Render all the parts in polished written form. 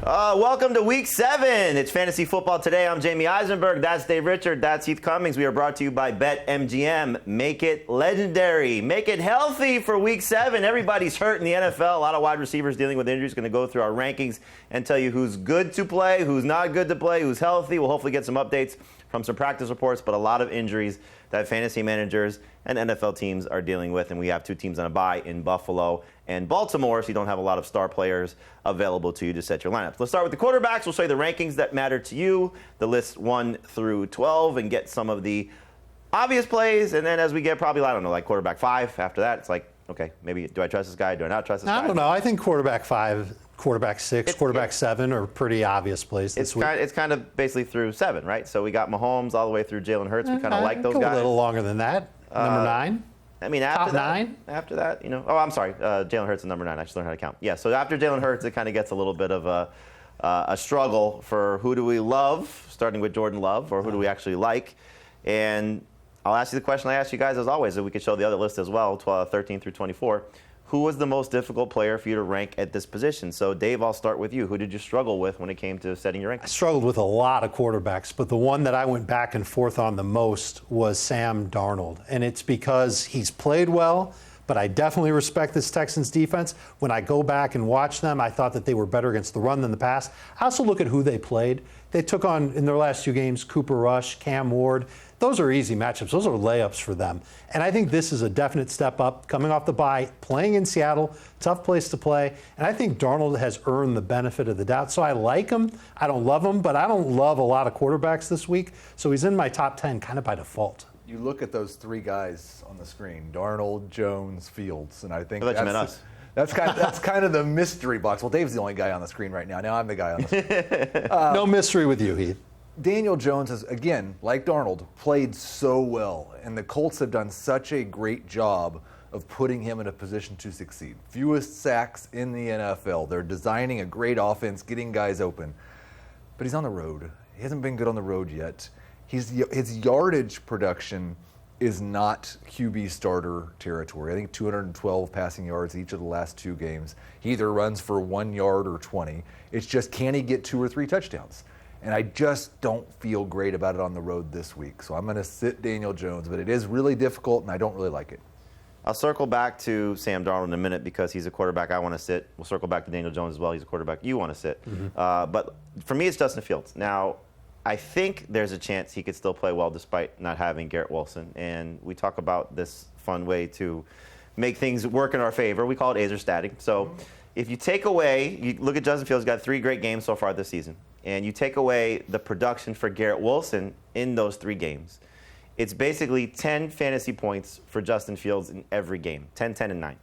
Welcome to Week 7. It's Fantasy Football Today. I'm Jamey Eisenberg. That's Dave Richard. That's Heath Cummings. We are brought to you by BetMGM. Make it legendary. Make it healthy for Week 7. Everybody's hurt in the NFL. A lot of wide receivers dealing with injuries. Going to go through our rankings and tell you who's good to play, who's not good to play, who's healthy. We'll hopefully get some updates from some practice reports, but a lot of injuries that fantasy managers and NFL teams are dealing with. And we have two teams on a bye in Buffalo and Baltimore, so you don't have a lot of star players available to you to set your lineups. Let's start with the quarterbacks. We'll show you the rankings that matter to you, the list 1 through 12, and get some of the obvious plays. And then as we get probably, I don't know, like quarterback 5 after that, it's like, okay, maybe do I trust this guy? Do I not trust this guy? I don't know. I think quarterback 5, quarterback 6, quarterback 7 are pretty obvious plays this week. It's kind of basically through 7, right? So we got Mahomes all the way through Jalen Hurts. We kind of like those go guys. A little longer than that. Number 9. I mean, after that, you know. Oh, I'm sorry. Jalen Hurts is number 9. I should learn how to count. Yeah, so after Jalen Hurts, it kind of gets a little bit of a struggle for who do we love, starting with Jordan Love, or who do we actually like. And I'll ask you the question I asked you guys, as always, if we could show the other list as well, 13 through 24. Who was the most difficult player for you to rank at this position? So, Dave, I'll start with you. Who did you struggle with when it came to setting your rankings? I struggled with a lot of quarterbacks, but the one that I went back and forth on the most was Sam Darnold. And it's because he's played well, but I definitely respect this Texans defense. When I go back and watch them, I thought that they were better against the run than the pass. I also look at who they played. They took on, in their last 2 games, Cooper Rush, Cam Ward. Those are easy matchups. Those are layups for them. And I think this is a definite step up, coming off the bye, playing in Seattle, tough place to play. And I think Darnold has earned the benefit of the doubt. So I like him. I don't love him, but I don't love a lot of quarterbacks this week. So he's in my top 10 kind of by default. You look at those 3 guys on the screen, Darnold, Jones, Fields, and I think that's kind of the mystery box. Well, Dave's the only guy on the screen right now. Now I'm the guy on the screen. No mystery with you, Heath. Daniel Jones has, again, like Darnold, played so well, and the Colts have done such a great job of putting him in a position to succeed. Fewest sacks in the NFL. They're designing a great offense, getting guys open. But he's on the road. He hasn't been good on the road yet. His yardage production is not QB starter territory. I think 212 passing yards each of the last 2 games. He either runs for 1 yard or 20. It's just, can he get 2 or 3 touchdowns? And I just don't feel great about it on the road this week. So I'm going to sit Daniel Jones, but it is really difficult, and I don't really like it. I'll circle back to Sam Darnold in a minute because he's a quarterback I want to sit. We'll circle back to Daniel Jones as well. He's a quarterback you want to sit. Mm-hmm. But for me, it's Justin Fields. Now, I think there's a chance he could still play well despite not having Garrett Wilson. And we talk about this fun way to make things work in our favor. We call it Azer static. So if you take away, you look at Justin Fields, got 3 great games so far this season, and you take away the production for Garrett Wilson in those 3 games, it's basically 10 fantasy points for Justin Fields in every game, 10, 10, and 9.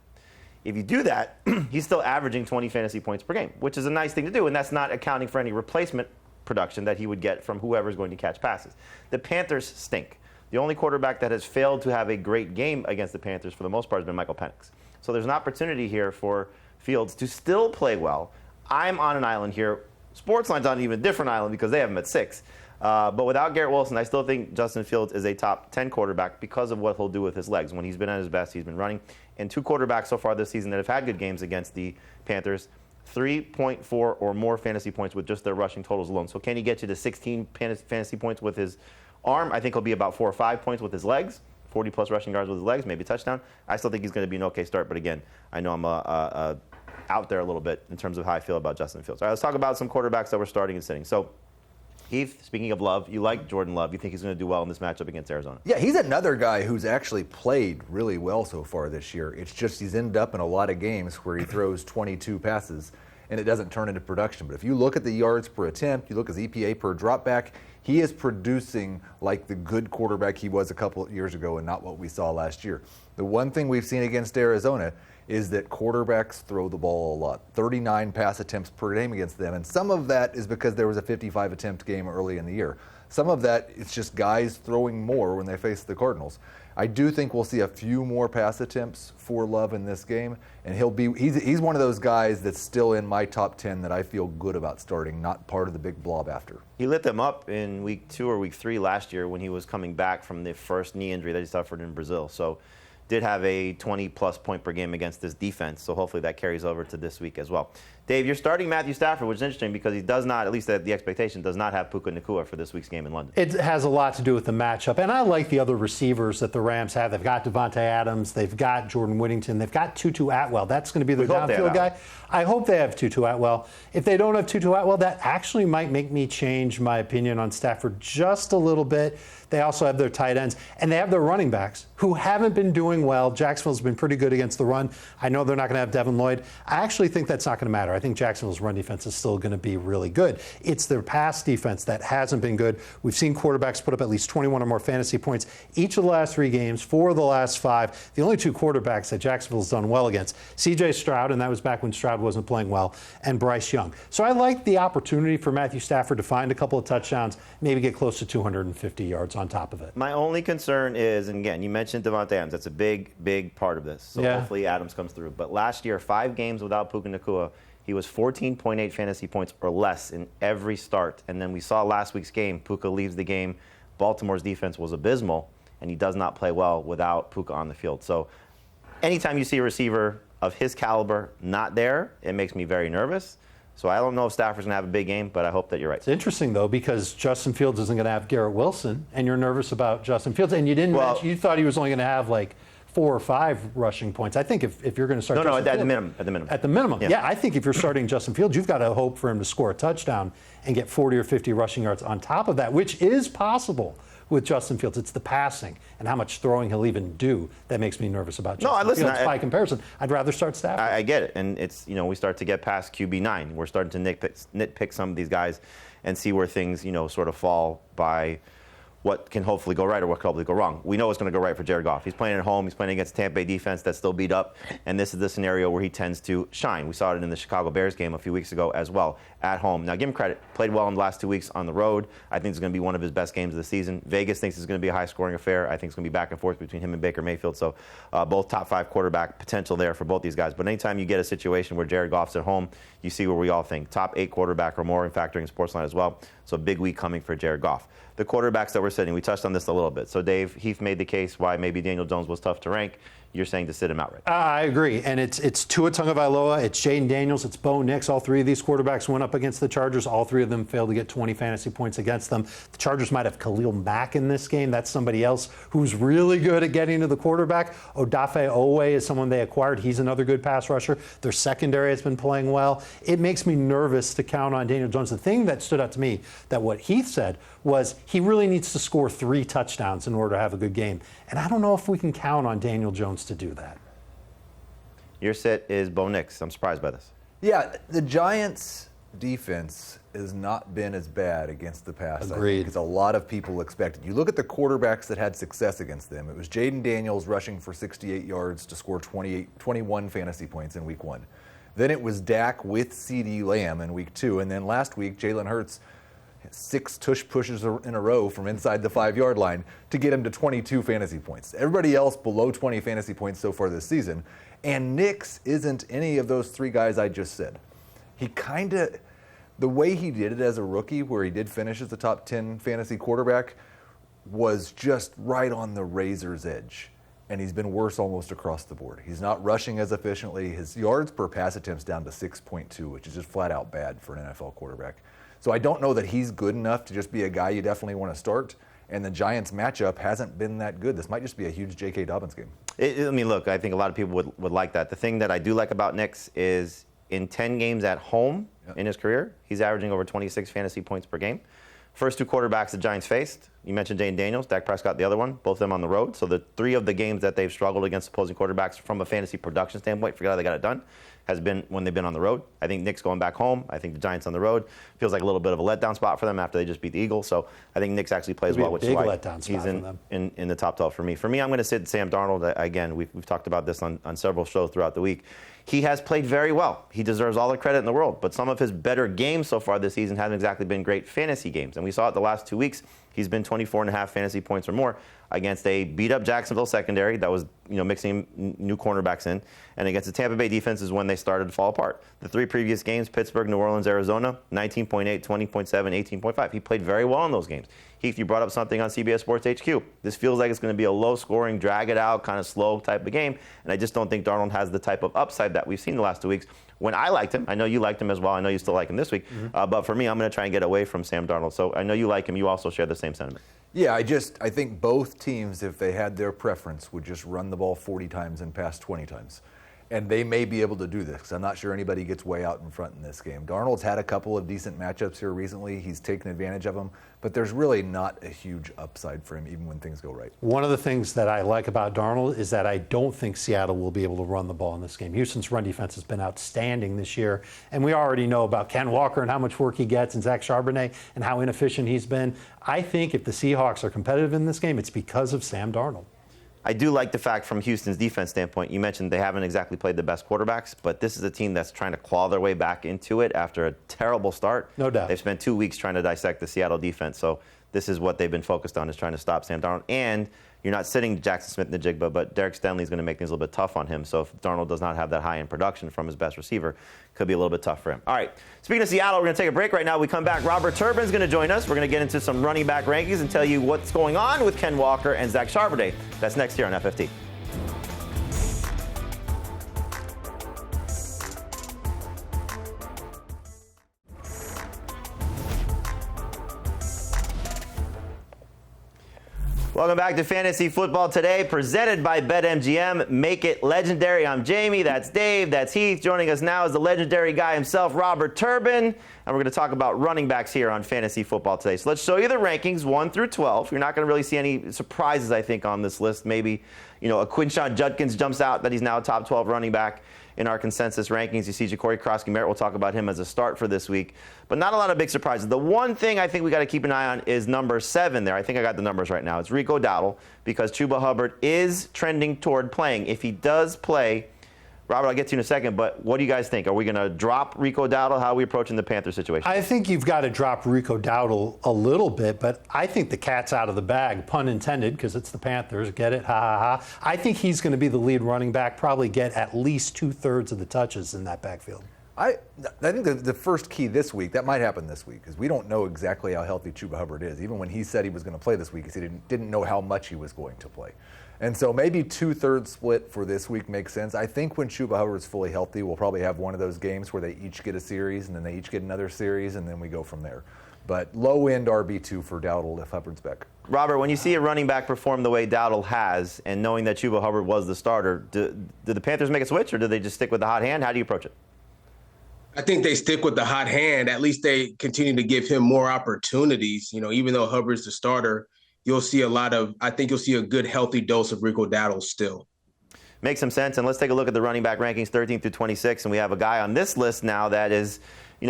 If you do that, he's still averaging 20 fantasy points per game, which is a nice thing to do, and that's not accounting for any replacement production that he would get from whoever's going to catch passes. The Panthers stink. The only quarterback that has failed to have a great game against the Panthers for the most part has been Michael Penix. So there's an opportunity here for Fields to still play well. I'm on an island here. Sportsline's on an even different island because they have him at 6. But without Garrett Wilson, I still think Justin Fields is a top 10 quarterback because of what he'll do with his legs. When he's been at his best, he's been running. And 2 quarterbacks so far this season that have had good games against the Panthers, 3.4 or more fantasy points with just their rushing totals alone. So can he get you to 16 fantasy points with his arm? I think he'll be about 4 or 5 points with his legs, 40-plus rushing yards with his legs, maybe a touchdown. I still think he's going to be an okay start. But again, I know I'm out there a little bit in terms of how I feel about Justin Fields. All right, let's talk about some quarterbacks that we're starting and sitting. So, Heath, speaking of Love, you like Jordan Love. You think he's going to do well in this matchup against Arizona? Yeah, he's another guy who's actually played really well so far this year. It's just he's ended up in a lot of games where he throws 22 passes and it doesn't turn into production. But if you look at the yards per attempt, you look at his EPA per dropback, he is producing like the good quarterback he was a couple of years ago and not what we saw last year. The one thing we've seen against Arizona is that quarterbacks throw the ball a lot. 39 pass attempts per game against them. And some of that is because there was a 55 attempt game early in the year. Some of that is just guys throwing more when they face the Cardinals. I do think we'll see a few more pass attempts for Love in this game, and he's one of those guys that's still in my top 10 that I feel good about starting, not part of the big blob after. He lit them up in week 2 or week 3 last year when he was coming back from the first knee injury that he suffered in Brazil. So did have a 20-plus point per game against this defense, so hopefully that carries over to this week as well. Dave, you're starting Matthew Stafford, which is interesting because he does not, at least the expectation, does not have Puka Nacua for this week's game in London. It has a lot to do with the matchup. And I like the other receivers that the Rams have. They've got Devontae Adams. They've got Jordan Whittington. They've got Tutu Atwell. That's going to be their downfield guy. I hope they have Tutu Atwell. If they don't have Tutu Atwell, that actually might make me change my opinion on Stafford just a little bit. They also have their tight ends, and they have their running backs who haven't been doing well. Jacksonville's been pretty good against the run. I know they're not going to have Devin Lloyd. I actually think that's not going to matter. I think Jacksonville's run defense is still going to be really good. It's their pass defense that hasn't been good. We've seen quarterbacks put up at least 21 or more fantasy points each of the last 3 games, 4 of the last 5. The only 2 quarterbacks that Jacksonville's done well against, C.J. Stroud, and that was back when Stroud wasn't playing well, and Bryce Young. So I like the opportunity for Matthew Stafford to find a couple of touchdowns, maybe get close to 250 yards on top of it. My only concern is, and again, you mentioned Devontae Adams. That's a big part of this. So hopefully Adams comes through. But last year, 5 games without Puka Nacua, he was 14.8 fantasy points or less in every start. And then we saw last week's game, Puka leaves the game. Baltimore's defense was abysmal, and he does not play well without Puka on the field. So anytime you see a receiver of his caliber not there, it makes me very nervous. So I don't know if Stafford's going to have a big game, but I hope that you're right. It's interesting, though, because Justin Fields isn't going to have Garrett Wilson, and you're nervous about Justin Fields. And you didn't mention, you thought he was only going to have like 4 or 5 rushing points. I think if you're going to start at the minimum. At the minimum. Yeah, I think if you're starting Justin Fields, you've got to hope for him to score a touchdown and get 40 or 50 rushing yards on top of that, which is possible with Justin Fields. It's the passing and how much throwing he'll even do that makes me nervous about Justin Fields. By comparison, I'd rather start Stafford. I get it. And it's, we start to get past QB9. We're starting to nitpick some of these guys and see where things, sort of fall by what can hopefully go right or what can hopefully go wrong. We know it's going to go right for Jared Goff. He's playing at home. He's playing against a Tampa Bay defense that's still beat up, and this is the scenario where he tends to shine. We saw it in the Chicago Bears game a few weeks ago as well, at home. Now, give him credit. Played well in the last 2 weeks on the road. I think it's going to be one of his best games of the season. Vegas thinks it's going to be a high-scoring affair. I think it's going to be back and forth between him and Baker Mayfield. So both top 5 quarterback potential there for both these guys. But anytime you get a situation where Jared Goff's at home, you see where we all think. Top 8 quarterback or more, and factoring Sportsline as well. So big week coming for Jared Goff. The quarterbacks that we're sitting, we touched on this a little bit. So Dave, Heath made the case why maybe Daniel Jones was tough to rank. You're saying to sit him outright. I agree. And it's Tua Tagovailoa, it's Jaden Daniels, it's Bo Nix. All 3 of these quarterbacks went up against the Chargers. All 3 of them failed to get 20 fantasy points against them. The Chargers might have Khalil Mack in this game. That's somebody else who's really good at getting to the quarterback. Odafe Owe is someone they acquired. He's another good pass rusher. Their secondary has been playing well. It makes me nervous to count on Daniel Jones. The thing that stood out to me, that what Heath said, was he really needs to score 3 touchdowns in order to have a good game. And I don't know if we can count on Daniel Jones to do that. Your sit is Bo Nix. I'm surprised by this. Yeah, the Giants' defense has not been as bad against the pass. Agreed. I think as a lot of people expected. You look at the quarterbacks that had success against them. It was Jaden Daniels rushing for 68 yards to score 21 fantasy points in week 1. Then it was Dak with CeeDee Lamb in week 2. And then last week, Jalen Hurts 6 tush pushes in a row from inside the 5-yard line to get him to 22 fantasy points. Everybody else below 20 fantasy points so far this season. And Nix isn't any of those 3 guys I just said. The way he did it as a rookie, where he did finish as the top 10 fantasy quarterback, was just right on the razor's edge. And he's been worse almost across the board. He's not rushing as efficiently. His yards per pass attempts down to 6.2, which is just flat out bad for an NFL quarterback. So I don't know that he's good enough to just be a guy you definitely want to start. And the Giants' matchup hasn't been that good. This might just be a huge J.K. Dobbins game. Look, I think a lot of people would like that. The thing that I do like about Nix is in 10 games at home in his career, he's averaging over 26 fantasy points per game. First 2 quarterbacks the Giants faced, you mentioned Jaden Daniels, Dak Prescott the other one, both of them on the road. So the 3 of the games that they've struggled against opposing quarterbacks from a fantasy production standpoint, forget how they got it done, has been when they've been on the road. I think Nick's going back home. I think the Giants on the road feels like a little bit of a letdown spot for them after they just beat the Eagles. So I think Nick's actually plays well, which is why he's in the top 12 for me. For me, I'm going to sit Sam Darnold. Again, we've talked about this on several shows throughout the week. He has played very well. He deserves all the credit in the world. But some of his better games so far this season haven't exactly been great fantasy games. And we saw it the last 2 weeks. He's been 24.5 fantasy points or more against a beat-up Jacksonville secondary that was mixing new cornerbacks in. And against the Tampa Bay defense is when they started to fall apart. The 3 previous games, Pittsburgh, New Orleans, Arizona, 19.8, 20.7, 18.5. He played very well in those games. Heath, you brought up something on CBS Sports HQ. This feels like it's going to be a low-scoring, drag-it-out, kind of slow type of game. And I just don't think Darnold has the type of upside that we've seen the last 2 weeks. When I liked him, I know you liked him as well. I know you still like him this week. But for me, I'm going to try and get away from Sam Darnold. So I know you like him. You also share the same sentiment. Yeah, I think both teams, if they had their preference, would just run the ball 40 times and pass 20 times. And they may be able to do this, because I'm not sure anybody gets way out in front in this game. Darnold's had a couple of decent matchups here recently. He's taken advantage of them, but there's really not a huge upside for him, even when things go right. One of the things that I like about Darnold is that I don't think Seattle will be able to run the ball in this game. Houston's run defense has been outstanding this year, and we already know about Ken Walker and how much work he gets, and Zach Charbonnet and how inefficient he's been. I think if the Seahawks are competitive in this game, it's because of Sam Darnold. I do like the fact from Houston's defense standpoint, you mentioned they haven't exactly played the best quarterbacks, but this is a team that's trying to claw their way back into it after a terrible start. No doubt. They've spent 2 weeks trying to dissect the Seattle defense, so this is what they've been focused on, is trying to stop Sam Darnold. And you're not sitting Jackson Smith in the Jigba, but Derek Stanley is going to make things a little bit tough on him. So if Darnold does not have that high-end production from his best receiver, could be a little bit tough for him. All right, speaking of Seattle, we're going to take a break right now. We come back, Robert Turbin is going to join us. We're going to get into some running back rankings and tell you what's going on with Ken Walker and Zach Charbonnet. That's next here on FFT. Welcome back to Fantasy Football Today, presented by BetMGM. Make it legendary. I'm Jamey, that's Dave, that's Heath. Joining us now is the legendary guy himself, Robert Turbin. And we're going to talk about running backs here on Fantasy Football Today. So let's show you the rankings, 1 through 12. You're not going to really see any surprises, I think, on this list. Maybe, a Quinshawn Judkins jumps out that he's now a top 12 running back in our consensus rankings. You see Ja'Cory Krosky-Merritt. We'll talk about him as a start for this week. But not a lot of big surprises. The one thing I think we got to keep an eye on is number 7 there. I think I got the numbers right now. It's Rico Dowdle, because Chuba Hubbard is trending toward playing. If he does play, Robert, I'll get to you in a second, but what do you guys think? Are we going to drop Rico Dowdle? How are we approaching the Panther situation? I think you've got to drop Rico Dowdle a little bit, but I think the cat's out of the bag, pun intended, because it's the Panthers. Get it? Ha, ha, ha. I think he's going to be the lead running back, probably get at least 2/3 of the touches in that backfield. I think the first key this week, that might happen this week, because we don't know exactly how healthy Chuba Hubbard is. Even when he said he was going to play this week, he didn't know how much he was going to play. And so maybe 2/3 split for this week makes sense. I think when Chuba Hubbard is fully healthy, we'll probably have one of those games where they each get a series, and then they each get another series, and then we go from there. But low-end RB2 for Dowdle if Hubbard's back. Robert, when you see a running back perform the way Dowdle has, and knowing that Chuba Hubbard was the starter, do the Panthers make a switch, or do they just stick with the hot hand? How do you approach it? I think they stick with the hot hand. At least they continue to give him more opportunities. Even though Hubbard's the starter, you'll see I think you'll see a good, healthy dose of Rico Dowdle still. Makes some sense. And let's take a look at the running back rankings, 13 through 26. And we have a guy on this list now that is,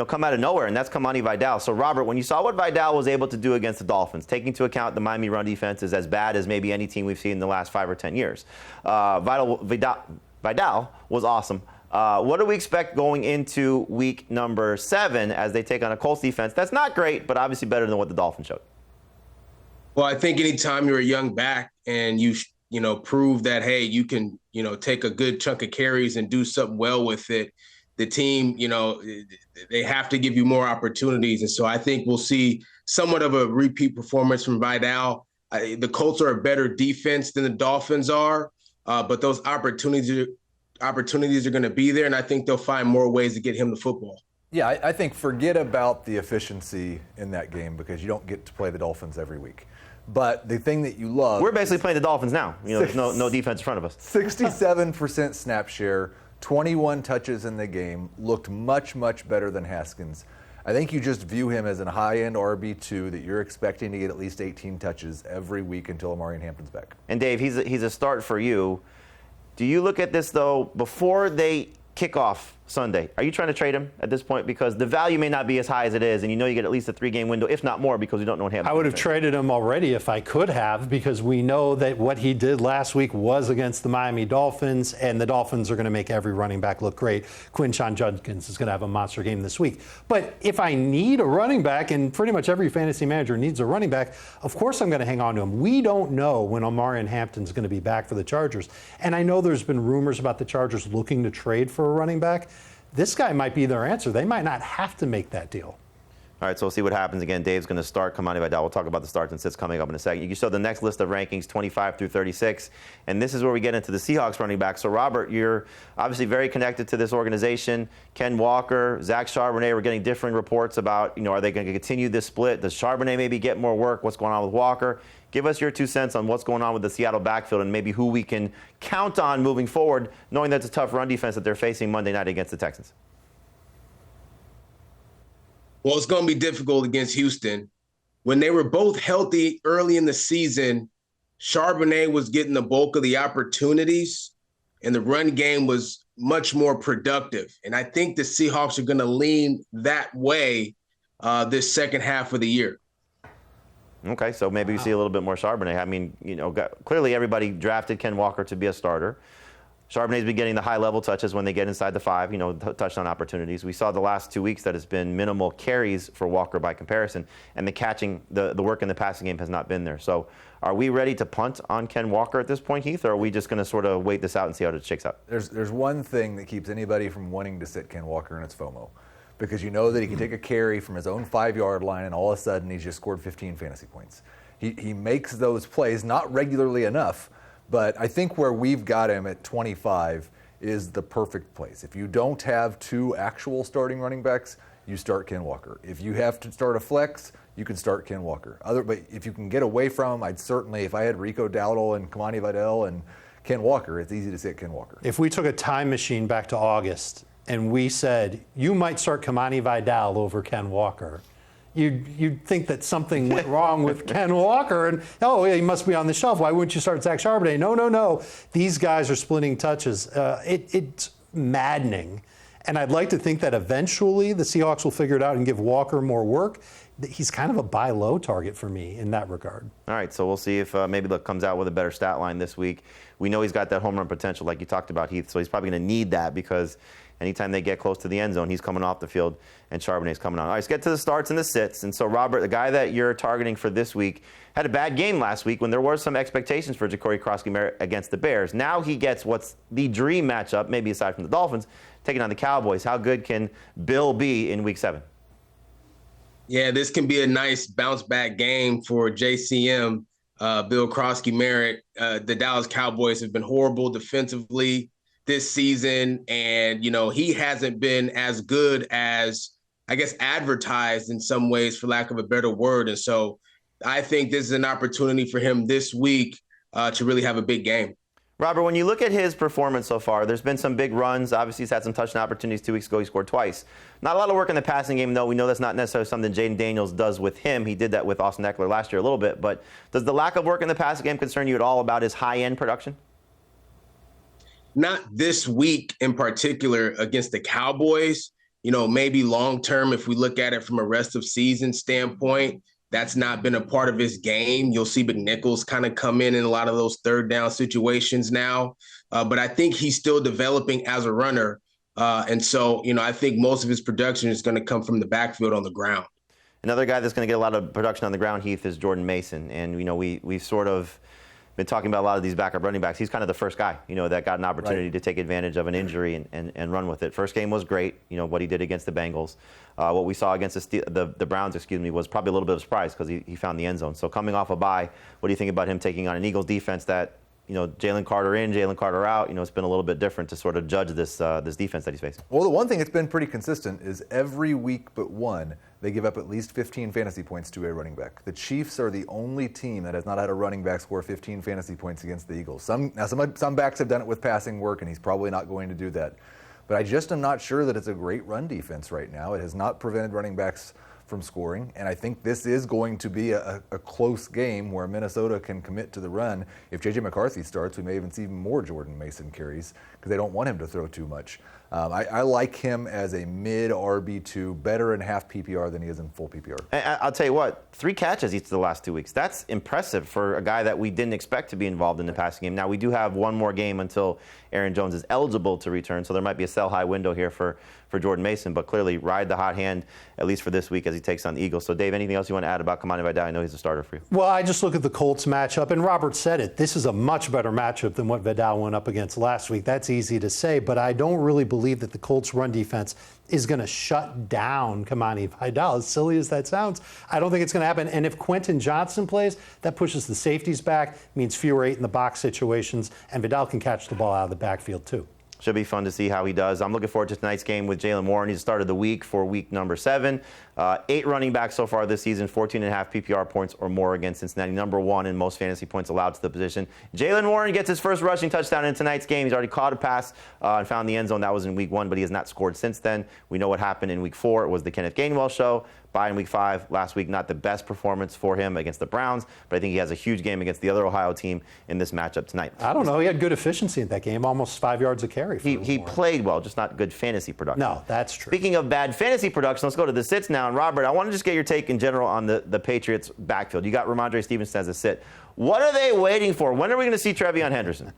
come out of nowhere, and that's Kamani Vidal. So, Robert, when you saw what Vidal was able to do against the Dolphins, taking into account the Miami run defense is as bad as maybe any team we've seen in the last 5 or 10 years, Vidal was awesome. What do we expect going into week number 7 as they take on a Colts defense that's not great, but obviously better than what the Dolphins showed? Well, I think anytime you're a young back and you prove that, hey, you can, take a good chunk of carries and do something well with it, the team, they have to give you more opportunities. And so I think we'll see somewhat of a repeat performance from Vidal. The Colts are a better defense than the Dolphins are, but those opportunities are going to be there, and I think they'll find more ways to get him the football. Yeah, I think forget about the efficiency in that game, because you don't get to play the Dolphins every week. But the thing that you love... We're basically playing the Dolphins now. There's no defense in front of us. 67% snap share, 21 touches in the game, looked much, much better than Haskins. I think you just view him as a high-end RB2 that you're expecting to get at least 18 touches every week until Amari Hampton's back. And, Dave, he's a start for you. Do you look at this, though, before they kick off Sunday. Are you trying to trade him at this point? Because the value may not be as high as it is, and you know you get at least a 3-game window, if not more, because you don't know what happens. I would have traded him already if I could have, because we know that what he did last week was against the Miami Dolphins, and the Dolphins are going to make every running back look great. Quinshon Judkins is going to have a monster game this week. But if I need a running back, and pretty much every fantasy manager needs a running back, of course I'm going to hang on to him. We don't know when Omarion Hampton's going to be back for the Chargers. And I know there's been rumors about the Chargers looking to trade for a running back. This guy might be their answer. They might not have to make that deal. All right, so we'll see what happens. Again, Dave's going to start Kamani Vidal. We'll talk about the starts and sits coming up in a second. You can show the next list of rankings, 25 through 36. And this is where we get into the Seahawks running back. So, Robert, you're obviously very connected to this organization. Ken Walker, Zach Charbonnet, we're getting differing reports about, are they going to continue this split? Does Charbonnet maybe get more work? What's going on with Walker? Give us your 2 cents on what's going on with the Seattle backfield and maybe who we can count on moving forward, knowing that's a tough run defense that they're facing Monday night against the Texans. Well, it's going to be difficult against Houston. When they were both healthy early in the season, Charbonnet was getting the bulk of the opportunities, and the run game was much more productive. And I think the Seahawks are going to lean that way this second half of the year. Okay, so maybe we see a little bit more Charbonnet. I mean, clearly everybody drafted Ken Walker to be a starter. Charbonnet's been getting the high-level touches when they get inside the 5, touchdown opportunities. We saw the last 2 weeks that it's been minimal carries for Walker by comparison, and the catching, the work in the passing game has not been there. So are we ready to punt on Ken Walker at this point, Heath, or are we just going to sort of wait this out and see how it shakes out? There's one thing that keeps anybody from wanting to sit Ken Walker, and it's FOMO. Because you know that he can take a carry from his own 5-yard line, and all of a sudden he's just scored 15 fantasy points. He makes those plays, not regularly enough, but I think where we've got him at 25 is the perfect place. If you don't have 2 actual starting running backs, you start Ken Walker. If you have to start a flex, you can start Ken Walker. But if you can get away from him, I'd certainly, if I had Rico Dowdle and Kamani Vidal and Ken Walker, it's easy to sit Ken Walker. If we took a time machine back to August and we said, you might start Kamani Vidal over Ken Walker, you'd think that something went wrong with Ken Walker, and he must be on the shelf. Why wouldn't you start Zach Charbonnet? No. These guys are splitting touches. It's maddening, and I'd like to think that eventually the Seahawks will figure it out and give Walker more work. He's kind of a buy low target for me in that regard. All right, so we'll see if maybe Luck comes out with a better stat line this week. We know he's got that home run potential like you talked about, Heath, so he's probably going to need that because anytime they get close to the end zone, he's coming off the field and Charbonnet's coming on. All right, let's get to the starts and the sits. And so, Robert, the guy that you're targeting for this week had a bad game last week when there were some expectations for Ja'Cory Krosky against the Bears. Now he gets what's the dream matchup, maybe aside from the Dolphins, taking on the Cowboys. How good can Bill be in Week 7? Yeah, this can be a nice bounce-back game for JCM, Bill Krosky-Merritt. The Dallas Cowboys have been horrible defensively this season, and he hasn't been as good as, I guess, advertised in some ways, for lack of a better word. And so I think this is an opportunity for him this week to really have a big game. Robert, when you look at his performance so far, there's been some big runs. Obviously, he's had some touchdown opportunities. 2 weeks ago, he scored twice. Not a lot of work in the passing game, though. We know that's not necessarily something Jaden Daniels does with him. He did that with Austin Eckler last year a little bit. But does the lack of work in the passing game concern you at all about his high-end production? Not this week in particular against the Cowboys. Maybe long-term, if we look at it from a rest of season standpoint, that's not been a part of his game. You'll see McNichols kind of come in a lot of those third down situations now. But I think he's still developing as a runner. And so, I think most of his production is going to come from the backfield on the ground. Another guy that's going to get a lot of production on the ground, Heath, is Jordan Mason. And, we've sort of been talking about a lot of these backup running backs. He's kind of the first guy, that got an opportunity to take advantage of an injury and run with it. First game was great, what he did against the Bengals. What we saw against the Browns, was probably a little bit of a surprise because he found the end zone. So coming off a bye, what do you think about him taking on an Eagles defense that, Jalen Carter in, Jalen Carter out, it's been a little bit different to sort of judge this defense that he's facing? Well, the one thing that's been pretty consistent is every week but one, they give up at least 15 fantasy points to a running back. The Chiefs are the only team that has not had a running back score 15 fantasy points against the Eagles. Some backs have done it with passing work, and he's probably not going to do that. But I just am not sure that it's a great run defense right now. It has not prevented running backs from scoring, and I think this is going to be a close game where Minnesota can commit to the run. If J.J. McCarthy starts, we may even see more Jordan Mason carries because they don't want him to throw too much. I like him as a mid RB2, better in half PPR than he is in full PPR. I'll tell you what, 3 catches each of the last 2 weeks. That's impressive for a guy that we didn't expect to be involved in the passing game. Now, we do have one more game until Aaron Jones is eligible to return, so there might be a sell-high window here for Jordan Mason, but clearly ride the hot hand, at least for this week, as he takes on the Eagles. So, Dave, anything else you want to add about Kamani Vidal? I know he's a starter for you. Well, I just look at the Colts matchup, and Robert said it. This is a much better matchup than what Vidal went up against last week. That's easy to say, but I don't really believe that the Colts' run defense is going to shut down Kamani Vidal, as silly as that sounds. I don't think it's going to happen. And if Quentin Johnson plays, that pushes the safeties back, means fewer 8-in-the-box situations, and Vidal can catch the ball out of the backfield too. Should be fun to see how he does. I'm looking forward to tonight's game with Jaylen Warren. He's started the week for week number 7. 8 running backs so far this season, 14.5 PPR points or more against Cincinnati. Number 1 in most fantasy points allowed to the position. Jaylen Warren gets his first rushing touchdown in tonight's game. He's already caught a pass and found the end zone. That was in week 1, but he has not scored since then. We know what happened in week 4. It was the Kenneth Gainwell show. Bye in week 5. Last week, not the best performance for him against the Browns, but I think he has a huge game against the other Ohio team in this matchup tonight. I don't know. He had good efficiency in that game, almost 5 yards a carry. He played well, just not good fantasy production. No, that's true. Speaking of bad fantasy production, let's go to the sits now. And Robert, I want to just get your take in general on the Patriots backfield. You got Ramondre Stevenson as a sit. What are they waiting for? When are we going to see Trevion Henderson?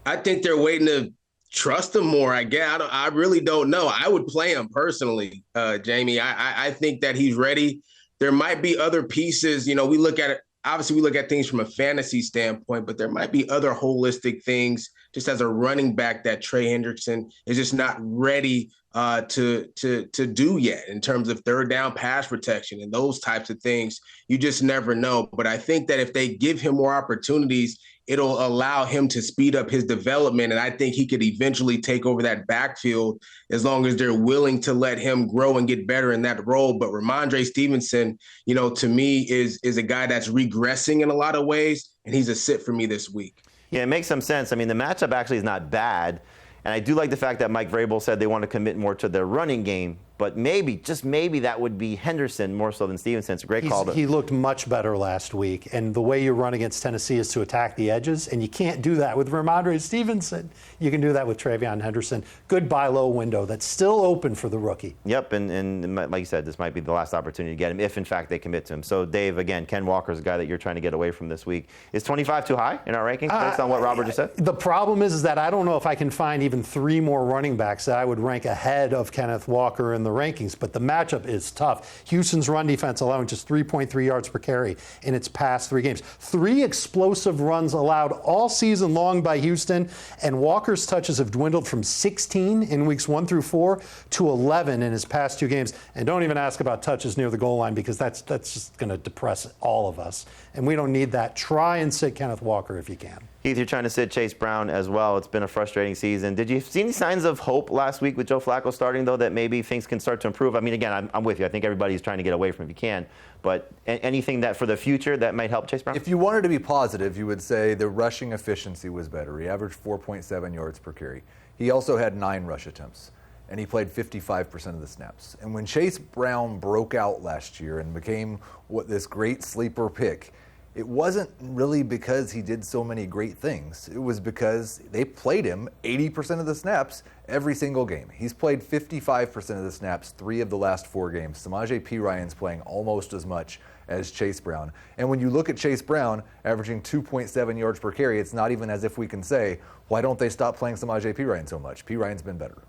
I think they're waiting to trust him more. I really don't know. I would play him personally, Jamey. I think that he's ready. There might be other pieces. We look at it. Obviously, we look at things from a fantasy standpoint, but there might be other holistic things just as a running back that Trey Hendrickson is just not ready to do yet in terms of third down pass protection and those types of things. You just never know. But I think that if they give him more opportunities, it'll allow him to speed up his development. And I think he could eventually take over that backfield as long as they're willing to let him grow and get better in that role. But Ramondre Stevenson, to me is a guy that's regressing in a lot of ways, and he's a sit for me this week. Yeah, it makes some sense. I mean, the matchup actually is not bad. And I do like the fact that Mike Vrabel said they want to commit more to their running game. But maybe, just maybe, that would be Henderson more so than Stevenson. It's a great call. He looked much better last week. And the way you run against Tennessee is to attack the edges. And you can't do that with Ramondre Stevenson. You can do that with Trevion Henderson. Good buy low window that's still open for the rookie. Yep, and like you said, this might be the last opportunity to get him if, in fact, they commit to him. So, Dave, again, Ken Walker's a guy that you're trying to get away from this week. Is 25 too high in our rankings based on what Robert just said? The problem is that I don't know if I can find even 3 more running backs that I would rank ahead of Kenneth Walker in the rankings. But the matchup is tough. Houston's run defense allowing just 3.3 yards per carry in its past 3 games. 3 explosive runs allowed all season long by Houston, and Walker's touches have dwindled from 16 in weeks 1 through 4 to 11 in his past 2 games. And don't even ask about touches near the goal line, because that's just going to depress all of us. And we don't need that. Try and sit Kenneth Walker if you can. Heath, you're trying to sit Chase Brown as well. It's been a frustrating season. Did you see any signs of hope last week with Joe Flacco starting, though, that maybe things can start to improve? I mean, again, I'm with you. I think everybody's trying to get away from it if you can. But anything that for the future that might help Chase Brown? If you wanted to be positive, you would say the rushing efficiency was better. He averaged 4.7 yards per carry. He also had 9 rush attempts, and he played 55% of the snaps. And when Chase Brown broke out last year and became this great sleeper pick, it wasn't really because he did so many great things. It was because they played him 80% of the snaps every single game. He's played 55% of the snaps 3 of the last 4 games. Samaje Perine playing almost as much as Chase Brown. And when you look at Chase Brown averaging 2.7 yards per carry, it's not even as if we can say, why don't they stop playing Samaje Perine so much? Perine's been better.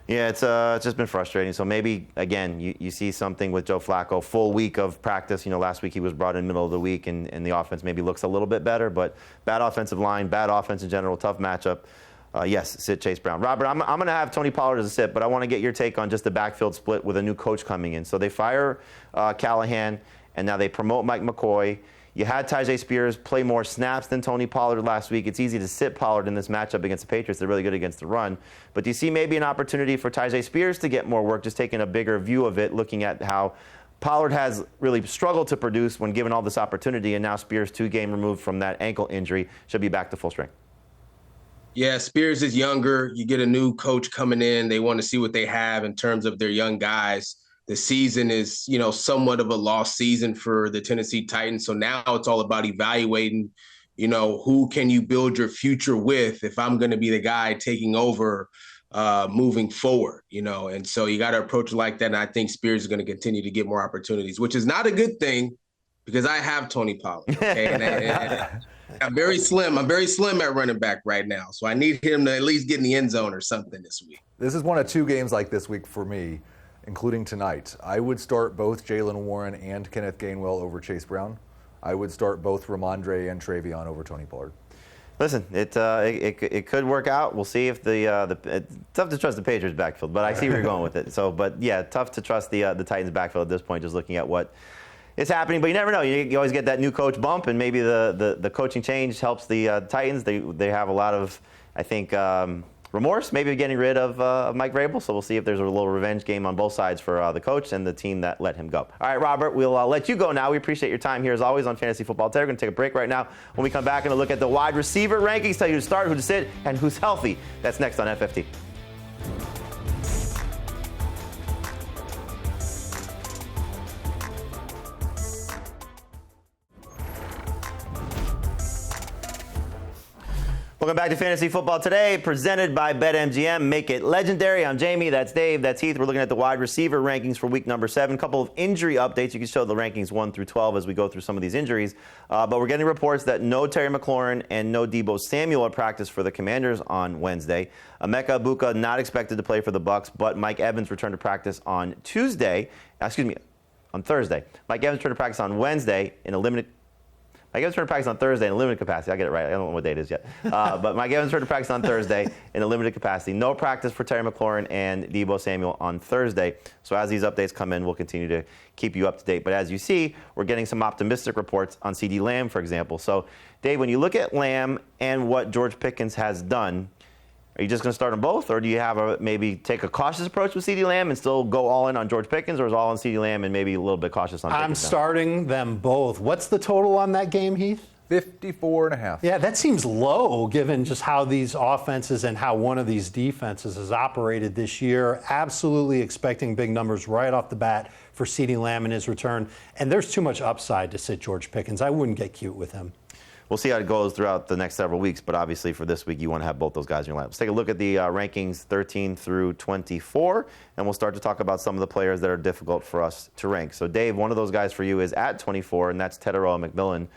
Yeah, it's just been frustrating. So maybe, again, you see something with Joe Flacco, full week of practice. Last week he was brought in middle of the week, and the offense maybe looks a little bit better. But bad offensive line, bad offense in general, tough matchup. Yes, sit Chase Brown. Robert, I'm going to have Tony Pollard as a sit, but I want to get your take on just the backfield split with a new coach coming in. So they fire Callahan, and now they promote Mike McCoy. You had Tyjae Spears play more snaps than Tony Pollard last week. It's easy to sit Pollard in this matchup against the Patriots. They're really good against the run. But do you see maybe an opportunity for Tyjae Spears to get more work, just taking a bigger view of it, looking at how Pollard has really struggled to produce when given all this opportunity, and now Spears, 2 game removed from that ankle injury, should be back to full strength? Yeah, Spears is younger. You get a new coach coming in. They want to see what they have in terms of their young guys. The season is, somewhat of a lost season for the Tennessee Titans. So now it's all about evaluating, who can you build your future with if I'm going to be the guy taking over moving forward, and so you got to approach it like that. And I think Spears is going to continue to get more opportunities, which is not a good thing because I have Tony Pollard. Okay? and I'm very slim. I'm very slim at running back right now. So I need him to at least get in the end zone or something this week. This is one of two games like this week for me, including tonight. I would start both Jaylen Warren and Kenneth Gainwell over Chase Brown. I would start both Ramondre and Travion over Tony Pollard. Listen, it could work out. We'll see if it's tough to trust the Patriots backfield, but I see where you're going with it. So, but yeah, tough to trust the Titans backfield at this point, just looking at what is happening. But you never know. You always get that new coach bump, and maybe the coaching change helps the Titans. They have a lot of, I think, remorse, maybe getting rid of Mike Vrabel. So we'll see if there's a little revenge game on both sides for the coach and the team that let him go. All right, Robert, we'll let you go now. We appreciate your time here as always on Fantasy Football Today. We're going to take a break right now. When we come back, and look at the wide receiver rankings, tell you who to start, who to sit, and who's healthy. That's next on FFT. Welcome back to Fantasy Football Today, presented by BetMGM. Make it legendary. I'm Jamey. That's Dave. That's Heath. We're looking at the wide receiver rankings for week number 7. A couple of injury updates. You can show the rankings 1 through 12 as we go through some of these injuries. But we're getting reports that no Terry McLaurin and no Deebo Samuel at practice for the Commanders on Wednesday. Emeka Egbuka not expected to play for the Bucs, but Mike Evans returned to practice on Thursday. Mike Evans returned to practice on Wednesday in a limited. Mike Evans returned to practice on Thursday in a limited capacity. I get it right. I don't know what day it is yet. But Mike Evans returned to practice on Thursday in a limited capacity. No practice for Terry McLaurin and Deebo Samuel on Thursday. So as these updates come in, we'll continue to keep you up to date. But as you see, we're getting some optimistic reports on CeeDee Lamb, for example. So, Dave, when you look at Lamb and what George Pickens has done, are you just going to start them both, or do you have maybe take a cautious approach with CeeDee Lamb and still go all in on George Pickens, or is all on CeeDee Lamb and maybe a little bit cautious on Pickens? I'm starting them both. What's the total on that game, Heath? 54.5. Yeah, that seems low given just how these offenses and how one of these defenses has operated this year. Absolutely expecting big numbers right off the bat for CeeDee Lamb in his return. And there's too much upside to sit George Pickens. I wouldn't get cute with him. We'll see how it goes throughout the next several weeks, but obviously for this week, you want to have both those guys in your lineup. Let's take a look at the rankings 13 through 24, and we'll start to talk about some of the players that are difficult for us to rank. So, Dave, one of those guys for you is at 24, and that's Tetairoa McMillan.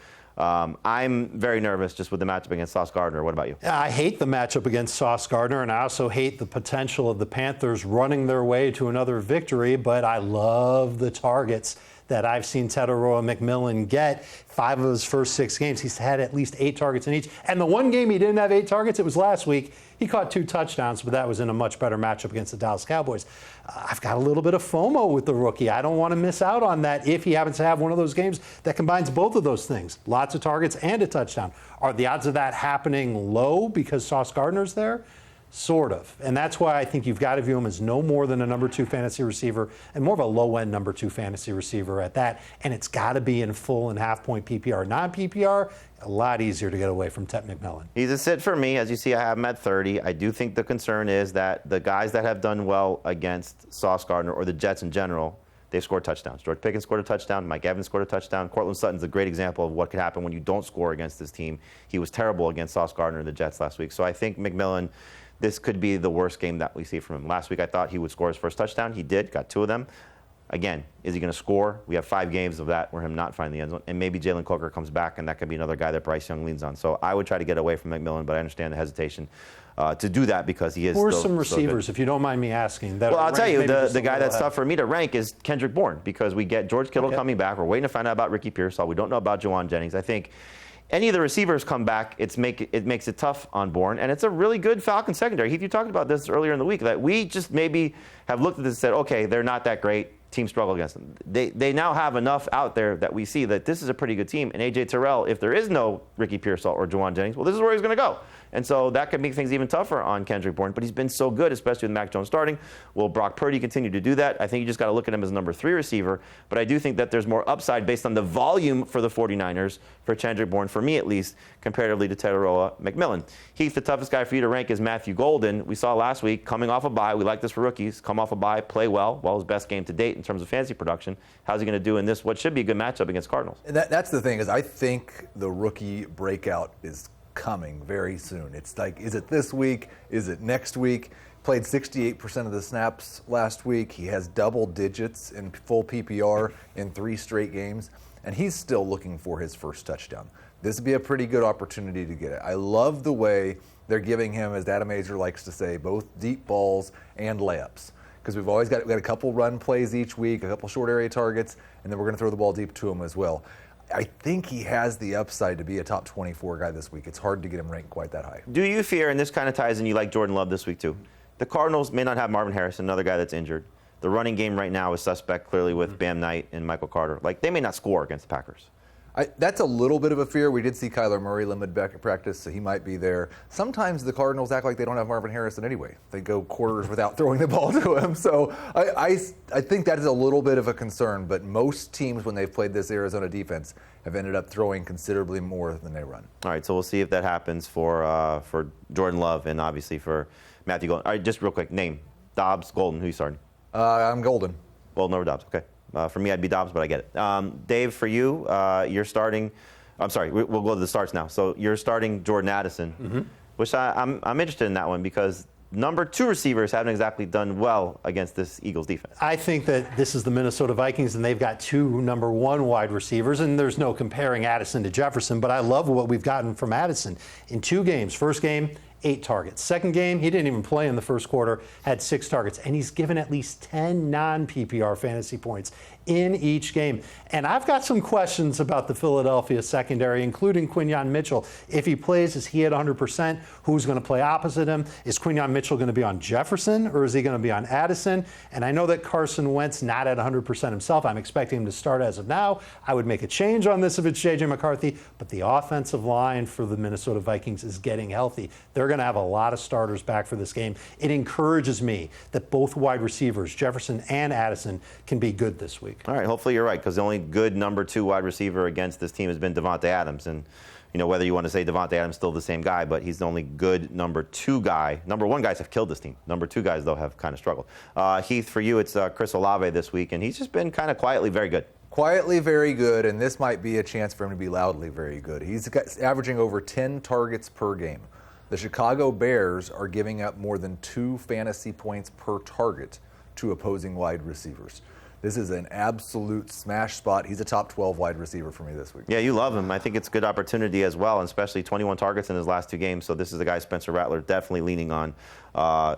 I'm very nervous just with the matchup against Sauce Gardner. What about you? I hate the matchup against Sauce Gardner, and I also hate the potential of the Panthers running their way to another victory, but I love the targets that I've seen Tetairoa McMillan get. 5 of his first 6 games, he's had at least 8 targets in each. And the one game he didn't have 8 targets, it was last week. He caught 2 touchdowns, but that was in a much better matchup against the Dallas Cowboys. I've got a little bit of FOMO with the rookie. I don't want to miss out on that if he happens to have one of those games that combines both of those things, lots of targets and a touchdown. Are the odds of that happening low because Sauce Gardner's there? Sort of. And that's why I think you've got to view him as no more than a number 2 fantasy receiver and more of a low-end number 2 fantasy receiver at that. And it's got to be in full and half-point PPR. Non-PPR, a lot easier to get away from Tet McMillan. He's a sit for me. As you see, I have him at 30. I do think the concern is that the guys that have done well against Sauce Gardner or the Jets in general, they've scored touchdowns. George Pickens scored a touchdown. Mike Evans scored a touchdown. Cortland Sutton's a great example of what could happen when you don't score against this team. He was terrible against Sauce Gardner and the Jets last week. So I think McMillan, this could be the worst game that we see from him. Last week, I thought he would score his first touchdown. He did, got 2 of them. Again, is he going to score? We have 5 games of that where him not finding the end zone. And maybe Jalen Coker comes back, and that could be another guy that Bryce Young leans on. So I would try to get away from McMillan, but I understand the hesitation to do that because he is. Who are some receivers, if you don't mind me asking? Well, I'll tell you, the guy that's tough for me to rank is Kendrick Bourne because we get George Kittle coming back. We're waiting to find out about Ricky Pearsall. We don't know about Juwan Jennings. I think any of the receivers come back, it makes it tough on Bourne, and it's a really good Falcons secondary. Heath, you talked about this earlier in the week, that we just maybe have looked at this and said, okay, they're not that great. Team struggle against them. They now have enough out there that we see that this is a pretty good team. And A.J. Terrell, if there is no Ricky Pearsall or Juwan Jennings, well, this is where he's going to go. And so that could make things even tougher on Kendrick Bourne. But he's been so good, especially with Mac Jones starting. Will Brock Purdy continue to do that? I think you just got to look at him as number 3 receiver. But I do think that there's more upside based on the volume for the 49ers, for Kendrick Bourne, for me at least, comparatively to Tetairoa McMillan. Heath, the toughest guy for you to rank is Matthew Golden. We saw last week, coming off a bye. We like this for rookies. Come off a bye, play well. Well, his best game to date in terms of fantasy production. How's he going to do in this, what should be a good matchup against Cardinals? And that's the thing, is I think the rookie breakout is coming very soon. It's like, is it this week? Is it next week? Played 68% of the snaps last week. He has double digits in full PPR in 3 straight games, and he's still looking for his first touchdown. This would be a pretty good opportunity to get it. I love the way they're giving him, as Adam Azer likes to say, both deep balls and layups. Because we've always got a couple run plays each week, a couple short area targets, and then we're going to throw the ball deep to him as well. I think he has the upside to be a top 24 guy this week. It's hard to get him ranked quite that high. Do you fear, and this kind of ties in, you like Jordan Love this week too, the Cardinals may not have Marvin Harrison, another guy that's injured. The running game right now is suspect clearly with Bam Knight and Michael Carter. Like, they may not score against the Packers. That's a little bit of a fear. We did see Kyler Murray limited back at practice, so he might be there. Sometimes the Cardinals act like they don't have Marvin Harrison anyway. They go quarters without throwing the ball to him. So I think that is a little bit of a concern, but most teams, when they've played this Arizona defense, have ended up throwing considerably more than they run. All right, so we'll see if that happens for Jordan Love and obviously for Matthew Golden. All right, just real quick, name. Dobbs, Golden, who are you starting? I'm Golden. Golden over Dobbs, okay. For me, I'd be Dobbs, but I get it. Dave, for you, you're starting. I'm sorry, we'll go to the starts now. So you're starting Jordan Addison, which I'm interested in that one because number 2 receivers haven't exactly done well against this Eagles defense. I think that this is the Minnesota Vikings, and they've got 2 number 1 wide receivers, and there's no comparing Addison to Jefferson, but I love what we've gotten from Addison in 2 games. First game, 8 targets. Second game, he didn't even play in the first quarter, had 6 targets, and he's given at least 10 non-PPR fantasy points in each game. And I've got some questions about the Philadelphia secondary, including Quinyon Mitchell. If he plays, is he at 100%? Who's going to play opposite him? Is Quinyon Mitchell going to be on Jefferson, or is he going to be on Addison? And I know that Carson Wentz not at 100% himself. I'm expecting him to start as of now. I would make a change on this if it's J.J. McCarthy, but the offensive line for the Minnesota Vikings is getting healthy. They're going to have a lot of starters back for this game. It encourages me that both wide receivers, Jefferson and Addison, can be good this week. All right, hopefully you're right, because the only good number 2 wide receiver against this team has been Devontae Adams. And, you know, whether you want to say Devontae Adams is still the same guy, but he's the only good number 2 guy. Number 1 guys have killed this team. Number 2 guys, though, have kind of struggled. Heath, for you, it's Chris Olave this week, and he's just been kind of quietly very good. Quietly very good, and this might be a chance for him to be loudly very good. He's averaging over 10 targets per game. The Chicago Bears are giving up more than 2 fantasy points per target to opposing wide receivers. This is an absolute smash spot. He's a top 12 wide receiver for me this week. Yeah, you love him. I think it's a good opportunity as well, and especially 21 targets in his last 2 games. So this is a guy Spencer Rattler definitely leaning on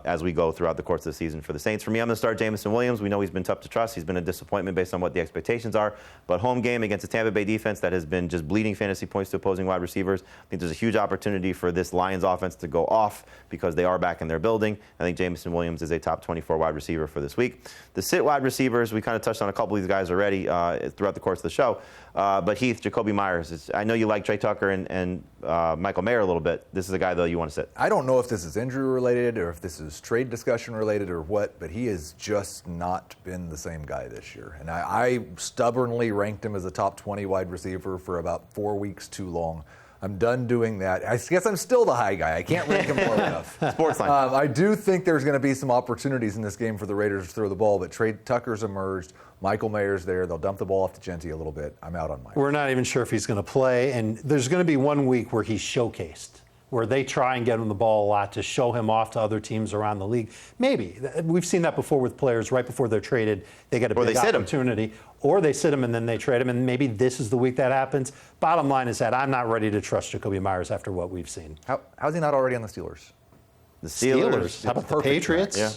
as we go throughout the course of the season for the Saints. For me, I'm going to start Jameson Williams. We know he's been tough to trust. He's been a disappointment based on what the expectations are. But home game against the Tampa Bay defense that has been just bleeding fantasy points to opposing wide receivers. I think there's a huge opportunity for this Lions offense to go off because they are back in their building. I think Jameson Williams is a top 24 wide receiver for this week. The sit wide receivers, we kind of touched on a couple of these guys already throughout the course of the show. But Heath, Jacoby Myers, I know you like Trey Tucker and Michael Mayer a little bit. This is a guy, though, you want to sit. I don't know if this is injury related or if this is trade discussion related or what, but he has just not been the same guy this year. And I stubbornly ranked him as a top 20 wide receiver for about 4 weeks too long. I'm done doing that. I guess I'm still the high guy. I can't rank him low enough. Sports line. I do think there's going to be some opportunities in this game for the Raiders to throw the ball, but Trey Tucker's emerged. Michael Mayer's there. They'll dump the ball off to Genty a little bit. I'm out on Mike. We're not even sure if he's going to play, and there's going to be 1 week where he's showcased, where they try and get him the ball a lot to show him off to other teams around the league. Maybe. We've seen that before with players right before they're traded. They get a big opportunity. Or they sit him and then they trade him, and maybe this is the week that happens. Bottom line is that I'm not ready to trust Jacoby Myers after what we've seen. How's he not already on the Steelers? The Steelers. How about the Patriots? Yeah.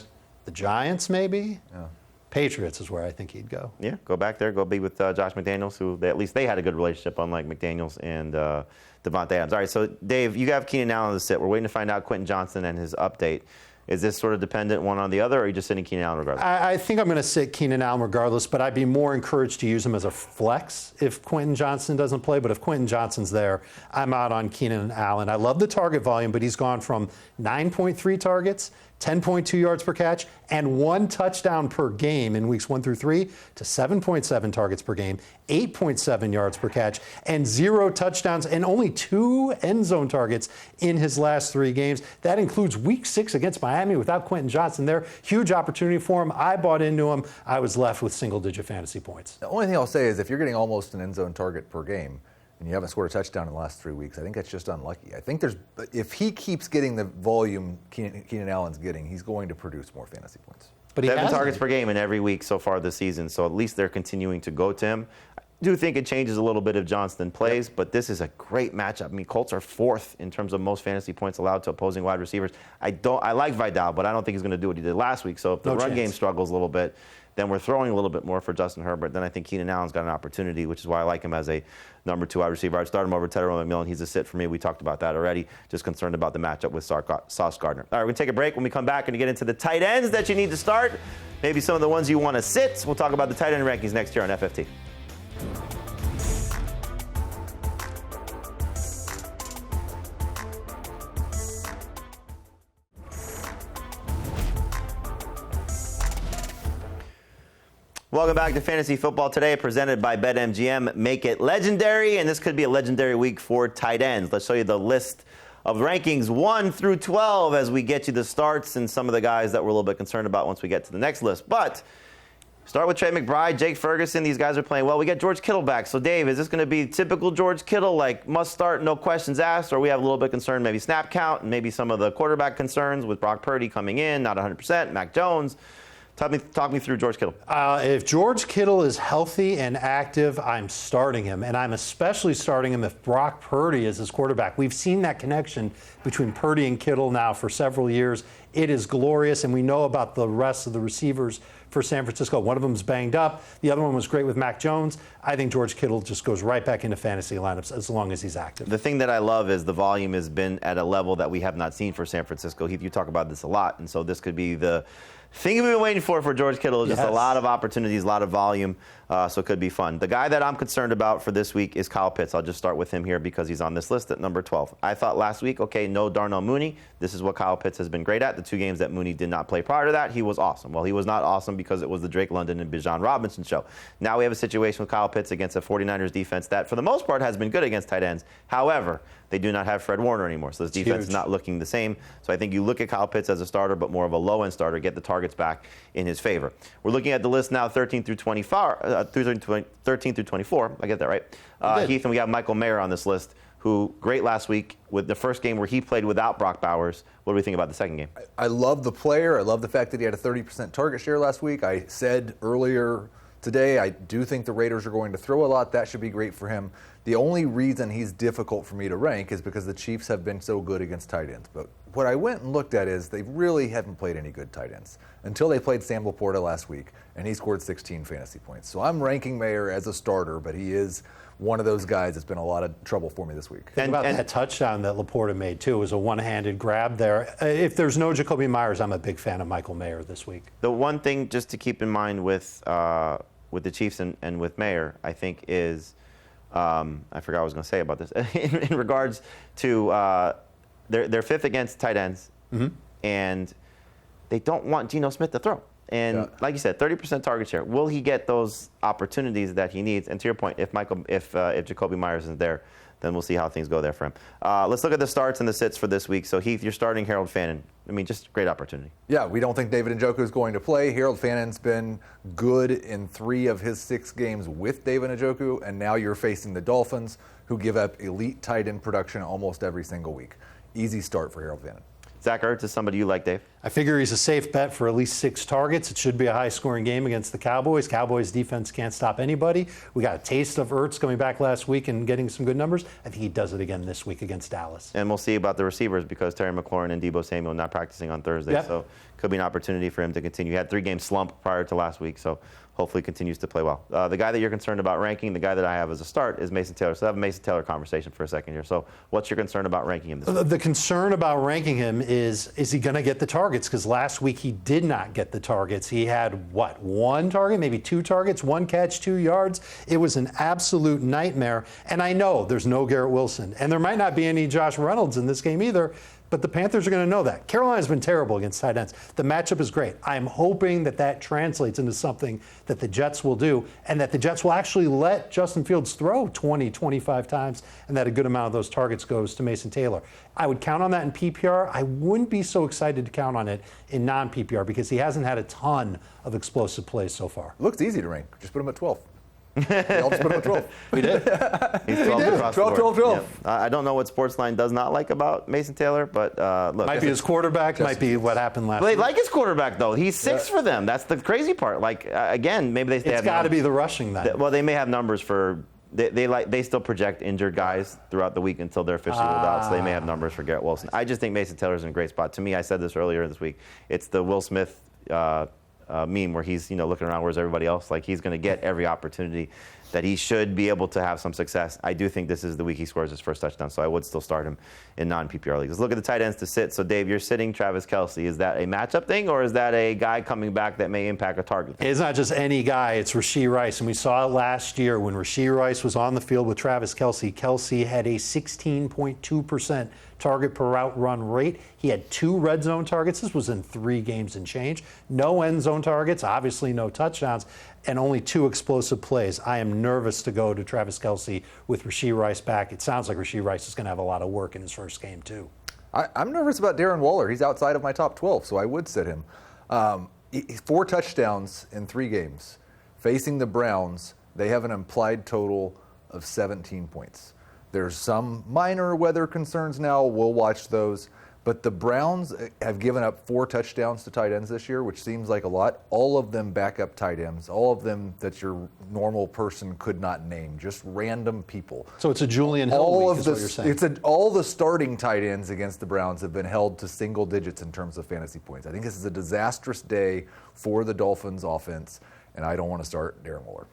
The Giants, maybe? Yeah. Patriots is where I think he'd go. Yeah, go back there. Go be with Josh McDaniels, who at least they had a good relationship, unlike McDaniels and Devontae Adams. All right, so Dave, you have Keenan Allen on the sit. We're waiting to find out Quentin Johnson and his update. Is this sort of dependent one on the other, or are you just sitting Keenan Allen regardless? I think I'm going to sit Keenan Allen regardless, but I'd be more encouraged to use him as a flex if Quentin Johnson doesn't play. But if Quentin Johnson's there, I'm out on Keenan Allen. I love the target volume, but he's gone from 9.3 targets, 10.2 yards per catch, and 1 touchdown per game in weeks 1 through 3 to 7.7 targets per game, 8.7 yards per catch, and 0 touchdowns and only 2 end zone targets in his last 3 games. That includes week 6 against Miami without Quentin Johnson there. Huge opportunity for him. I bought into him. I was left with single-digit fantasy points. The only thing I'll say is if you're getting almost an end zone target per game, and you haven't scored a touchdown in the last 3 weeks, I think that's just unlucky. I think if he keeps getting the volume Keenan Allen's getting, he's going to produce more fantasy points. But 7 targets per game in every week so far this season, so at least they're continuing to go to him. I do think it changes a little bit if Johnston plays, but this is a great matchup. I mean, Colts are 4th in terms of most fantasy points allowed to opposing wide receivers. I like Vidal, but I don't think he's going to do what he did last week. So if the run game struggles a little bit, then we're throwing a little bit more for Justin Herbert. Then I think Keenan Allen's got an opportunity, which is why I like him as a number 2 wide receiver. I'd start him over Tyrone McMillan. He's a sit for me. We talked about that already. Just concerned about the matchup with Sauce Gardner. All right, we're going to take a break. When we come back and get into the tight ends that you need to start, maybe some of the ones you want to sit. We'll talk about the tight end rankings next year on FFT. Welcome back to Fantasy Football Today, presented by BetMGM. Make it legendary, and this could be a legendary week for tight ends. Let's show you the list of rankings 1 through 12 as we get you the starts and some of the guys that we're a little bit concerned about once we get to the next list. But start with Trey McBride, Jake Ferguson. These guys are playing well. We get George Kittle back. So, Dave, is this going to be typical George Kittle, like must start, no questions asked, or we have a little bit concerned, maybe snap count and maybe some of the quarterback concerns with Brock Purdy coming in, not 100%, Mac Jones? Talk me through George Kittle. If George Kittle is healthy and active, I'm starting him. And I'm especially starting him if Brock Purdy is his quarterback. We've seen that connection between Purdy and Kittle now for several years. It is glorious, and we know about the rest of the receivers for San Francisco. One of them is banged up. The other one was great with Mac Jones. I think George Kittle just goes right back into fantasy lineups as long as he's active. The thing that I love is the volume has been at a level that we have not seen for San Francisco. Heath, you talk about this a lot, and so this could be the thing we've been waiting for George Kittle. Just a lot of opportunities, a lot of volume, so it could be fun. The guy that I'm concerned about for this week is Kyle Pitts. I'll just start with him here because he's on this list at number 12. I thought last week, okay, no Darnell Mooney. This is what Kyle Pitts has been great at. The 2 games that Mooney did not play prior to that, he was awesome. Well, he was not awesome because it was the Drake London and Bijan Robinson show. Now we have a situation with Kyle Pitts against a 49ers defense that, for the most part, has been good against tight ends. However, they do not have Fred Warner anymore, so this defense is not looking the same. So I think you look at Kyle Pitts as a starter, but more of a low-end starter, get the targets back in his favor. We're looking at the list now, 13 through 24. 13 through 24. I get that right. Heath, and we got Michael Mayer on this list, who great last week with the first game where he played without Brock Bowers. What do we think about the second game? I love the player. I love the fact that he had a 30% target share last week. I said earlier today, I do think the Raiders are going to throw a lot. That should be great for him. The only reason he's difficult for me to rank is because the Chiefs have been so good against tight ends. But what I went and looked at is they really haven't played any good tight ends until they played Sam Laporta last week, and he scored 16 fantasy points. So I'm ranking Mayer as a starter, but he is one of those guys that's been a lot of trouble for me this week. Think about that touchdown that Laporta made, too. It was a one-handed grab there. If there's no Jacoby Myers, I'm a big fan of Michael Mayer this week. The one thing just to keep in mind with the Chiefs and with Mayer, I think is, I forgot what I was going to say about this, in regards to they're 5th against tight ends, and they don't want Geno Smith to throw. And like you said, 30% target share. Will he get those opportunities that he needs? And to your point, if Jacoby Myers isn't there, then we'll see how things go there for him. Let's look at the starts and the sits for this week. So, Heath, you're starting Harold Fannin. I mean, just great opportunity. Yeah, we don't think David Njoku is going to play. Harold Fannon's been good in 3 of his 6 games with David Njoku, and now you're facing the Dolphins, who give up elite tight end production almost every single week. Easy start for Harold Fannin. Zach Ertz is somebody you like, Dave? I figure he's a safe bet for at least 6 targets. It should be a high-scoring game against the Cowboys. Cowboys defense can't stop anybody. We got a taste of Ertz coming back last week and getting some good numbers. I think he does it again this week against Dallas. And we'll see about the receivers because Terry McLaurin and Deebo Samuel not practicing on Thursday. So could be an opportunity for him to continue. He had 3-game slump prior to last week, so hopefully continues to play well. The guy that you're concerned about ranking, the guy that I have as a start, is Mason Taylor. So I have a Mason Taylor conversation for a second here. So what's your concern about ranking him this week? The concern about ranking him is he going to get the targets? Because last week he did not get the targets. He had, 1 target, maybe 2 targets, 1 catch, 2 yards. It was an absolute nightmare. And I know there's no Garrett Wilson. And there might not be any Josh Reynolds in this game either. But the Panthers are going to know that. Carolina's been terrible against tight ends. The matchup is great. I'm hoping that translates into something that the Jets will do, and that the Jets will actually let Justin Fields throw 20, 25 times, and that a good amount of those targets goes to Mason Taylor. I would count on that in PPR. I wouldn't be so excited to count on it in non-PPR because he hasn't had a ton of explosive plays so far. Looks easy to rank. Just put him at 12. They all just put him at 12. We did. He's 12 across the 12, board. 12, 12. Yeah. I don't know what Sportsline does not like about Mason Taylor, but look. Might be his quarterback, might be what happened last They week. like his quarterback, though. He's 6 for them. That's the crazy part. Like, again, maybe they It's got to be the rushing then. Well, they may have numbers for. They still project injured guys throughout the week until they're officially ruled out, so they may have numbers for Garrett Wilson. I just think Mason Taylor's in a great spot. To me, I said this earlier this week. It's the Will Smith meme where he's looking around, where's everybody else? Like, he's going to get every opportunity that he should be able to have some success. I do think this is the week he scores his first touchdown, so I would still start him in non-PPR leagues. Let's look at the tight ends to sit. So, Dave, you're sitting Travis Kelce. Is that a matchup thing, or is that a guy coming back that may impact a target thing? It's not just any guy, it's Rashee Rice. And we saw it last year when Rashee Rice was on the field with Travis Kelce. Kelce had a 16.2% target per route run rate. He had 2 red zone targets. This was in 3 games and change. No end zone targets, obviously no touchdowns, and only 2 explosive plays. I am nervous to go to Travis Kelce with Rashee Rice back. It sounds like Rashee Rice is going to have a lot of work in his first game, too. I'm nervous about Darren Waller. He's outside of my top 12, so I would sit him. 4 touchdowns in 3 games. Facing the Browns, they have an implied total of 17 points. There's some minor weather concerns now. We'll watch those. But the Browns have given up 4 touchdowns to tight ends this year, which seems like a lot. All of them backup tight ends. All of them that your normal person could not name. Just random people. So it's a Julian Hill week, is what you're saying. All the starting tight ends against the Browns have been held to single digits in terms of fantasy points. I think this is a disastrous day for the Dolphins offense, and I don't want to start Darren Waller.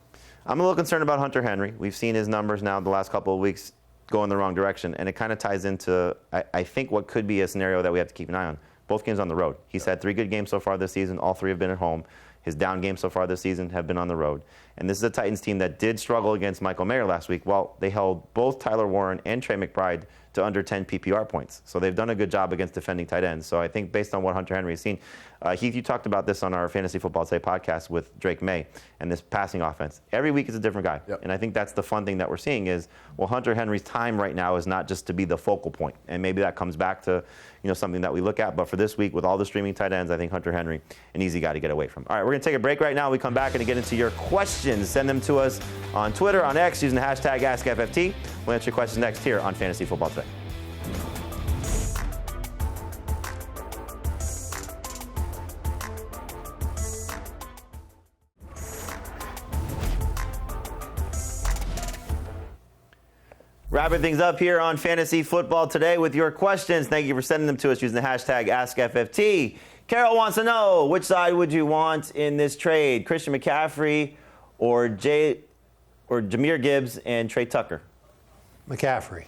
I'm a little concerned about Hunter Henry. We've seen his numbers now the last couple of weeks go in the wrong direction, and it kind of ties into, I think, what could be a scenario that we have to keep an eye on. Both games on the road. He's had 3 good games so far this season. All 3 have been at home. His down games so far this season have been on the road. And this is a Titans team that did struggle against Michael Mayer last week. Well, they held both Tyler Warren and Trey McBride to under 10 PPR points. So they've done a good job against defending tight ends. So I think based on what Hunter Henry has seen, Heath, you talked about this on our Fantasy Football Today podcast with Drake May and this passing offense. Every week is a different guy. Yep. And I think that's the fun thing that we're seeing is, well, Hunter Henry's time right now is not just to be the focal point. And maybe that comes back to something that we look at. But for this week, with all the streaming tight ends, I think Hunter Henry, an easy guy to get away from. All right, we're going to take a break right now. We come back and get into your questions. Send them to us on Twitter, on X, using the hashtag AskFFT. We'll answer your questions next here on Fantasy Football Today. Wrapping things up here on Fantasy Football Today with your questions. Thank you for sending them to us using the hashtag AskFFT. Carol wants to know, which side would you want in this trade? Christian McCaffrey or Jahmyr Gibbs and Trey Tucker? McCaffrey.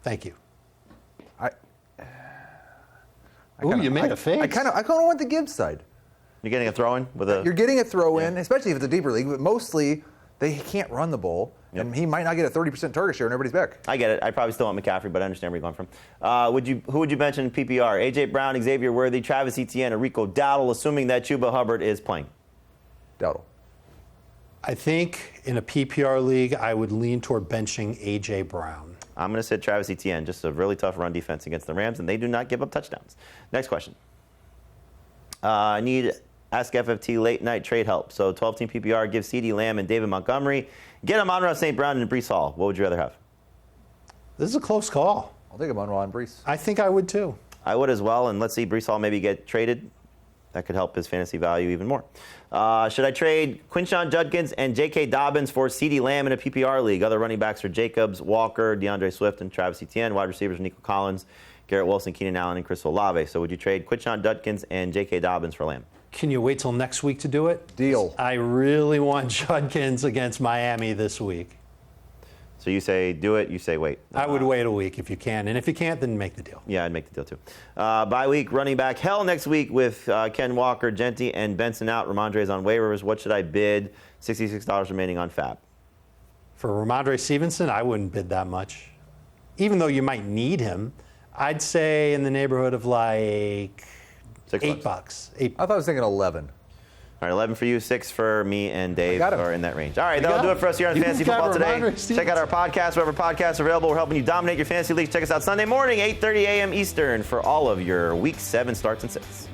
Thank you. You made a face. I kind of want the Gibbs side. You're getting a throw-in with a... You're getting a throw-in, especially if it's a deeper league, but mostly they can't run the ball, and he might not get a 30% target share and everybody's back. I get it. I probably still want McCaffrey, but I understand where you're going from. Who would you mention in PPR? A.J. Brown, Xavier Worthy, Travis Etienne, or Rico Dowdle, assuming that Chuba Hubbard is playing? Dowdle. I think in a PPR league, I would lean toward benching A.J. Brown. I'm going to sit Travis Etienne. Just a really tough run defense against the Rams, and they do not give up touchdowns. Next question. I need AskFFT late night trade help. So 12-team PPR, give CeeDee Lamb and David Montgomery. Get Amon-Ra St. Brown and Breece Hall. What would you rather have? This is a close call. I'll take Amon-Ra and Breece. I think I would too. I would as well, and let's see Breece Hall maybe get traded. That could help his fantasy value even more. Should I trade Quinshon Judkins and J.K. Dobbins for CeeDee Lamb in a PPR league? Other running backs are Jacobs, Walker, DeAndre Swift, and Travis Etienne. Wide receivers, Nico Collins, Garrett Wilson, Keenan Allen, and Chris Olave. So would you trade Quinshon Judkins and J.K. Dobbins for Lamb? Can you wait till next week to do it? Deal. I really want Judkins against Miami this week. So you say do it, you say wait. I would wait a week if you can, and if you can't, then make the deal. Yeah, I'd make the deal too. Bye week, running back hell next week with Ken Walker, Genty, and Benson out. Ramondre's on waivers. What should I bid? $66 remaining on Fab. For Ramondre Stevenson, I wouldn't bid that much. Even though you might need him, I'd say in the neighborhood of like $8. I thought I was thinking 11. All right, 11 for you, 6 for me and Dave are in that range. All right, that'll do it for us here on You Fantasy got Football Today. Ramondre Check out our podcast, wherever podcasts are available. We're helping you dominate your fantasy leagues. Check us out Sunday morning, 8:30 a.m. Eastern for all of your Week 7 starts and sits.